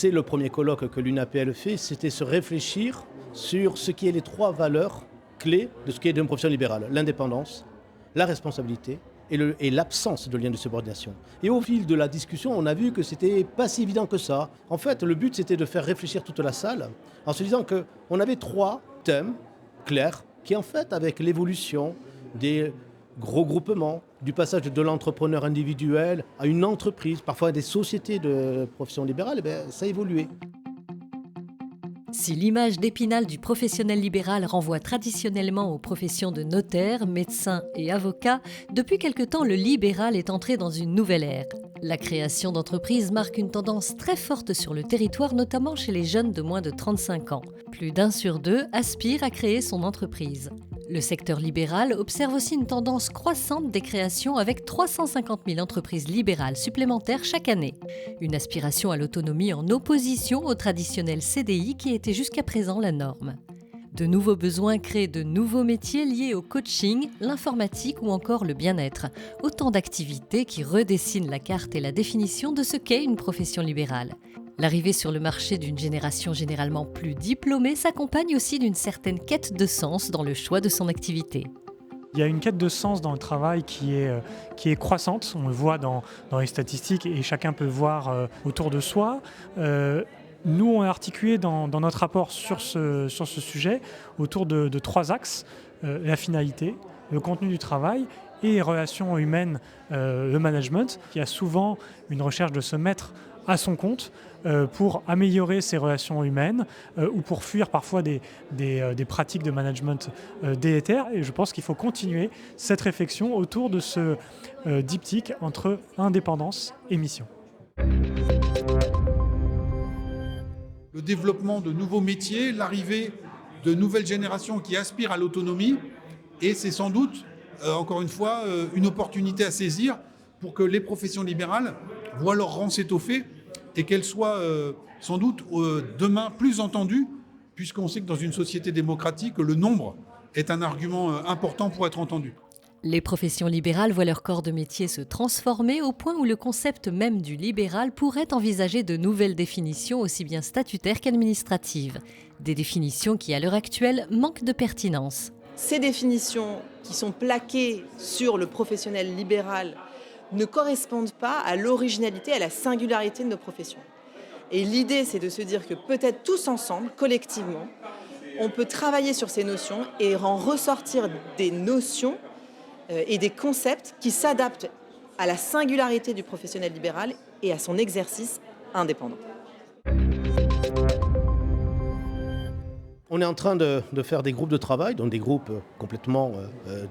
c'est le premier colloque que l'UNAPL fait, c'était se réfléchir sur ce qui est les 3 valeurs clés de ce qui est d'une profession libérale. L'indépendance, la responsabilité et l'absence de lien de subordination. Et au fil de la discussion, on a vu que c'était pas si évident que ça. En fait, le but, c'était de faire réfléchir toute la salle en se disant qu'on avait 3 thèmes clairs qui, en fait, avec l'évolution des gros groupements, du passage de l'entrepreneur individuel à une entreprise, parfois à des sociétés de profession libérale, ça a évolué. Si l'image d'Épinal du professionnel libéral renvoie traditionnellement aux professions de notaire, médecin et avocat, depuis quelque temps, le libéral est entré dans une nouvelle ère. La création d'entreprises marque une tendance très forte sur le territoire, notamment chez les jeunes de moins de 35 ans. Plus d'1 sur 2 aspire à créer son entreprise. Le secteur libéral observe aussi une tendance croissante des créations avec 350 000 entreprises libérales supplémentaires chaque année. Une aspiration à l'autonomie en opposition au traditionnel CDI qui était jusqu'à présent la norme. De nouveaux besoins créent de nouveaux métiers liés au coaching, l'informatique ou encore le bien-être. Autant d'activités qui redessinent la carte et la définition de ce qu'est une profession libérale. L'arrivée sur le marché d'une génération généralement plus diplômée s'accompagne aussi d'une certaine quête de sens dans le choix de son activité. Il y a une quête de sens dans le travail qui est croissante, on le voit dans les statistiques et chacun peut le voir autour de soi. Nous, on a articulé dans notre rapport sur ce sujet autour de 3 axes, la finalité, le contenu du travail et les relations humaines, le management, qui a souvent une recherche de se mettre à son compte pour améliorer ses relations humaines ou pour fuir parfois des pratiques de management délétères. Et je pense qu'il faut continuer cette réflexion autour de ce diptyque entre indépendance et mission. Le développement de nouveaux métiers, l'arrivée de nouvelles générations qui aspirent à l'autonomie, et c'est sans doute, encore une fois, une opportunité à saisir pour que les professions libérales voient leur rang s'étoffer et qu'elles soient sans doute demain plus entendues, puisqu'on sait que dans une société démocratique, le nombre est un argument important pour être entendu. Les professions libérales voient leur corps de métier se transformer au point où le concept même du libéral pourrait envisager de nouvelles définitions aussi bien statutaires qu'administratives. Des définitions qui, à l'heure actuelle, manquent de pertinence. Ces définitions qui sont plaquées sur le professionnel libéral ne correspondent pas à l'originalité, à la singularité de nos professions. Et l'idée, c'est de se dire que peut-être tous ensemble, collectivement, on peut travailler sur ces notions et en ressortir des notions et des concepts qui s'adaptent à la singularité du professionnel libéral et à son exercice indépendant. On est en train de faire des groupes de travail, donc des groupes complètement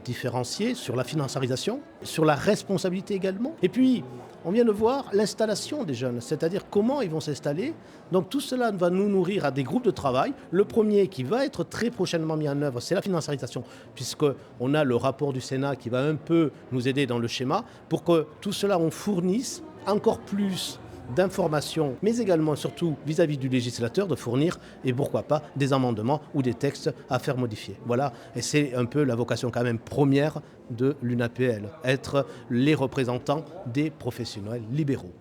différenciés sur la financiarisation, sur la responsabilité également. Et puis, on vient de voir l'installation des jeunes, c'est-à-dire comment ils vont s'installer. Donc tout cela va nous nourrir à des groupes de travail. Le premier qui va être très prochainement mis en œuvre, c'est la financiarisation, puisqu'on a le rapport du Sénat qui va un peu nous aider dans le schéma pour que tout cela, on fournisse encore plus d'informations, mais également surtout vis-à-vis du législateur de fournir, et pourquoi pas, des amendements ou des textes à faire modifier. Voilà, et c'est un peu la vocation quand même première de l'UNAPL, être les représentants des professionnels libéraux.